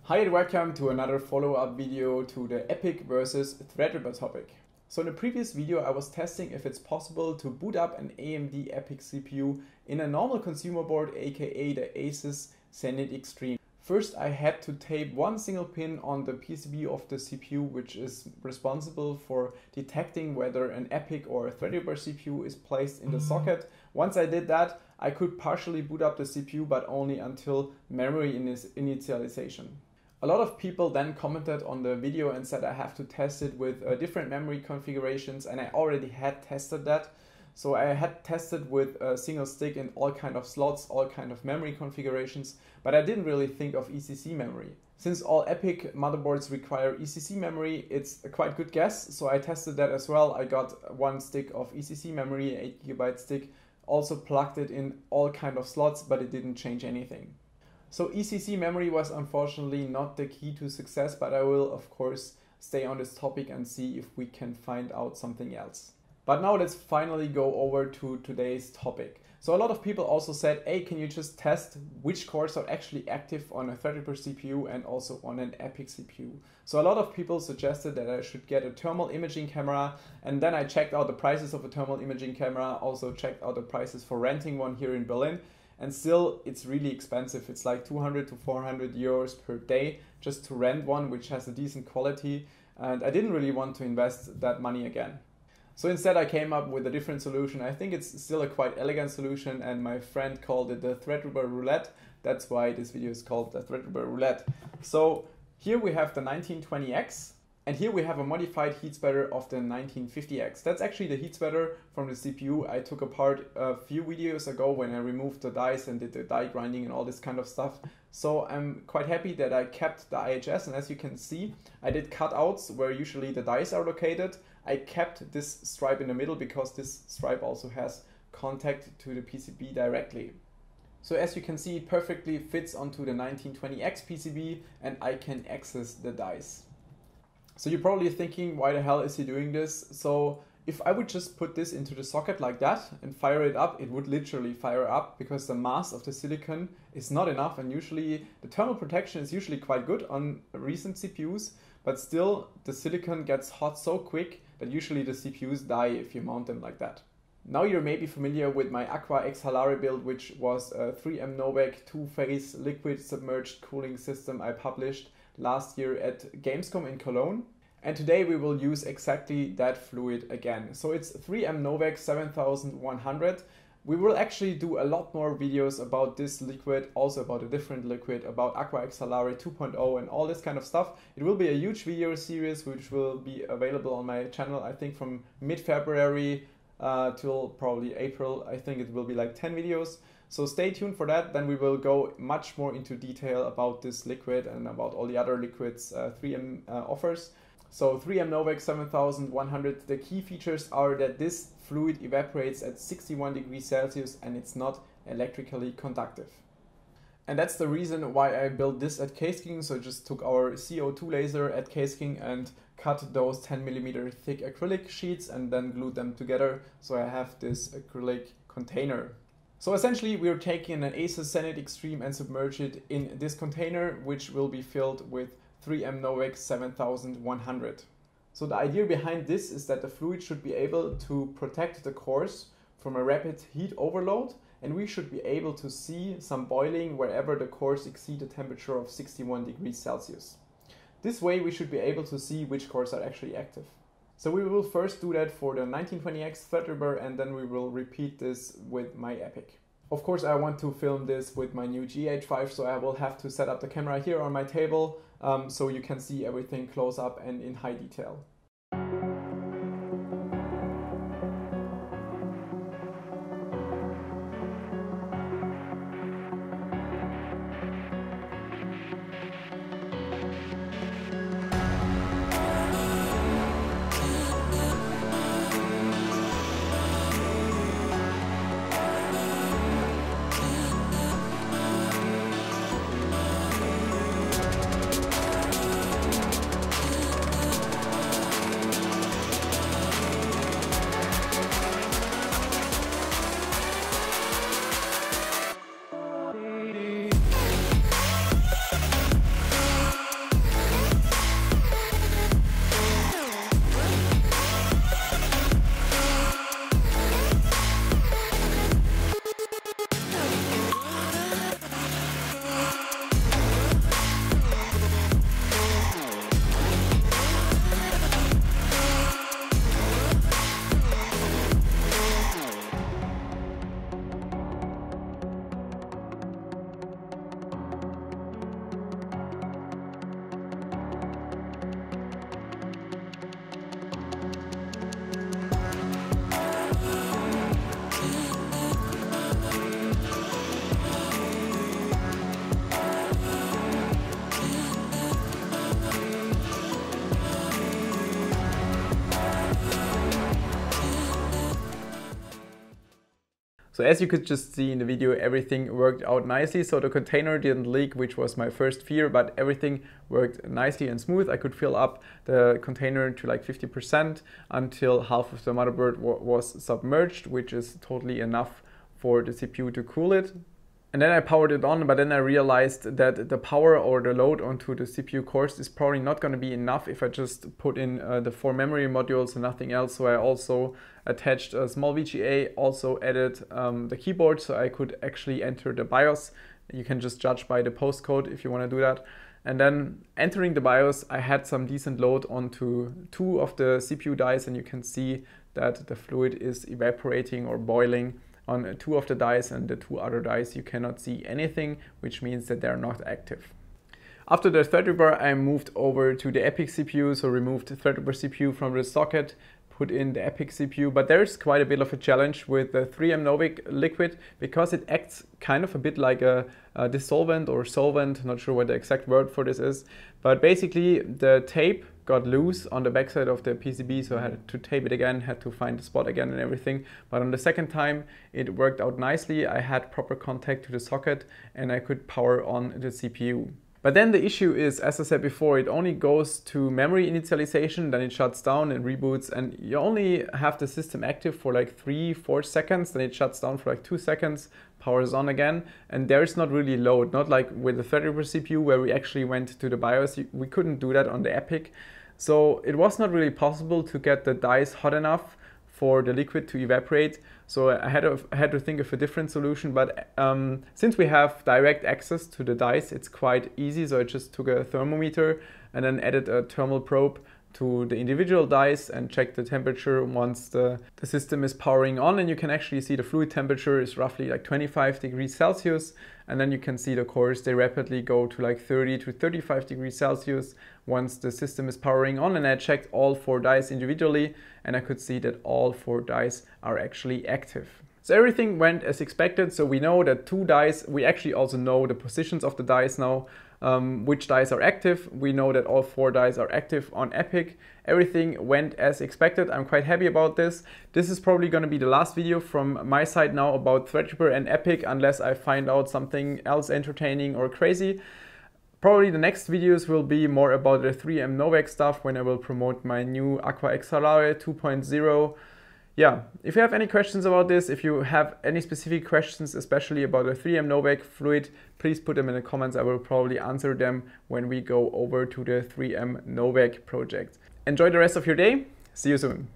Hi and welcome to another follow-up video to the Epic versus Threadripper topic. So in the previous video I was testing if it's possible to boot up an AMD Epic CPU in a normal consumer board, aka the Asus Zenith Extreme. First I had to tape one single pin on the PCB of the CPU, which is responsible for detecting whether an Epic or a Threadripper CPU is placed in the socket. Once I did that, I could partially boot up the CPU, but only until memory initialization. A lot of people then commented on the video and said I have to test it with different memory configurations, and I already had tested that. So I had tested with a single stick in all kind of slots, all kind of memory configurations, but I didn't really think of ECC memory. Since all Epic motherboards require ECC memory, it's a quite good guess, so I tested that as well. I got one stick of ECC memory, an 8GB stick, also plugged it in all kind of slots, but it didn't change anything. So ECC memory was unfortunately not the key to success, but I will of course stay on this topic and see if we can find out something else. But now let's finally go over to today's topic. So a lot of people also said, hey, can you just test which cores are actually active on a Threadripper CPU and also on an Epic CPU? So a lot of people suggested that I should get a thermal imaging camera, and then I checked out the prices of a thermal imaging camera, also checked out the prices for renting one here in Berlin. And still, it's really expensive. It's like 200 to 400 euros per day just to rent one, which has a decent quality. And I didn't really want to invest that money again. So instead I came up with a different solution. I think it's still a quite elegant solution, and my friend called it the THREADRIPPER Roulette. That's why this video is called the THREADRIPPER Roulette. So here we have the 1920X. And here we have a modified heat spreader of the 1950X. That's actually the heat spreader from the CPU I took apart a few videos ago when I removed the dies and did the die grinding and all this kind of stuff. So I'm quite happy that I kept the IHS, and as you can see, I did cutouts where usually the dies are located. I kept this stripe in the middle because this stripe also has contact to the PCB directly. So as you can see, it perfectly fits onto the 1920X PCB and I can access the dies. So you're probably thinking, why the hell is he doing this? So if I would just put this into the socket like that and fire it up, it would literally fire up because the mass of the silicon is not enough, and usually the thermal protection is usually quite good on recent CPUs, but still the silicon gets hot so quick that usually the CPUs die if you mount them like that. Now you're maybe familiar with my Aqua X Halare build, which was a 3M Novec two-phase liquid submerged cooling system I published last year at Gamescom in Cologne. And today we will use exactly that fluid again. So it's 3M Novec 7100. We will actually do a lot more videos about this liquid, also about a different liquid, about Aqua X Halare 2.0 and all this kind of stuff. It will be a huge video series which will be available on my channel, I think from mid-February till probably April. I think it will be like 10 videos. So stay tuned for that. Then we will go much more into detail about this liquid and about all the other liquids 3M offers. So 3M Novec 7100, the key features are that this fluid evaporates at 61 degrees Celsius and it's not electrically conductive. And that's the reason why I built this at Case King. So I just took our CO2 laser at Case King and cut those 10mm thick acrylic sheets and then glued them together. So I have this acrylic container. So essentially we are taking an Asus Zenith Extreme and submerge it in this container, which will be filled with 3M Novec 7100. So the idea behind this is that the fluid should be able to protect the cores from a rapid heat overload, and we should be able to see some boiling wherever the cores exceed a temperature of 61 degrees Celsius. This way we should be able to see which cores are actually active. So we will first do that for the 1920X Threadripper, and then we will repeat this with my Epic. Of course I want to film this with my new GH5, so I will have to set up the camera here on my table so you can see everything close up and in high detail. So as you could just see in the video, everything worked out nicely. So the container didn't leak, which was my first fear, but everything worked nicely and smooth. I could fill up the container to like 50% until half of the motherboard was submerged, which is totally enough for the CPU to cool it. And then I powered it on, but then I realized that the power or the load onto the CPU cores is probably not going to be enough if I just put in the 4 memory modules and nothing else. So I also attached a small VGA, also added the keyboard so I could actually enter the BIOS. You can just judge by the postcode if you want to do that. And then entering the BIOS, I had some decent load onto 2 of the CPU dies, and you can see that the fluid is evaporating or boiling on 2 of the dies, and the 2 other dies you cannot see anything, which means that they're not active. After the Threadripper, I moved over to the EPIC CPU, so removed the Threadripper CPU from the socket, put in the EPIC CPU, but there's quite a bit of a challenge with the 3M Novik liquid because it acts kind of a bit like a dissolvent or solvent, not sure what the exact word for this is, but basically the tape got loose on the backside of the PCB, so I had to tape it again, had to find the spot again and everything. But on the second time, it worked out nicely. I had proper contact to the socket and I could power on the CPU. But then the issue is, as I said before, it only goes to memory initialization, then it shuts down and reboots, and you only have the system active for like 3-4 seconds, then it shuts down for like 2 seconds, powers on again, and there's not really load, not like with the Threadripper CPU where we actually went to the BIOS. We couldn't do that on the EPIC. So it was not really possible to get the dies hot enough for the liquid to evaporate. So I had to think of a different solution, but since we have direct access to the dies, it's quite easy. So I just took a thermometer and then added a thermal probe to the individual dies and check the temperature once the system is powering on, and you can actually see the fluid temperature is roughly like 25 degrees Celsius, and then you can see the cores, they rapidly go to like 30 to 35 degrees Celsius once the system is powering on. And I checked all 4 dies individually and I could see that all 4 dies are actually active. So everything went as expected. So we know that 2 dies, we actually also know the positions of the dies now, which dies are active. We know that all 4 dies are active on EPIC. Everything went as expected. I'm quite happy about this. This is probably going to be the last video from my side now about Threadripper and EPIC, unless I find out something else entertaining or crazy. Probably the next videos will be more about the 3M Novik stuff when I will promote my new Aqua Exhalare 2.0. Yeah, if you have any questions about this, if you have any specific questions, especially about the 3M Novik fluid, please put them in the comments. I will probably answer them when we go over to the 3M Novik project. Enjoy the rest of your day. See you soon.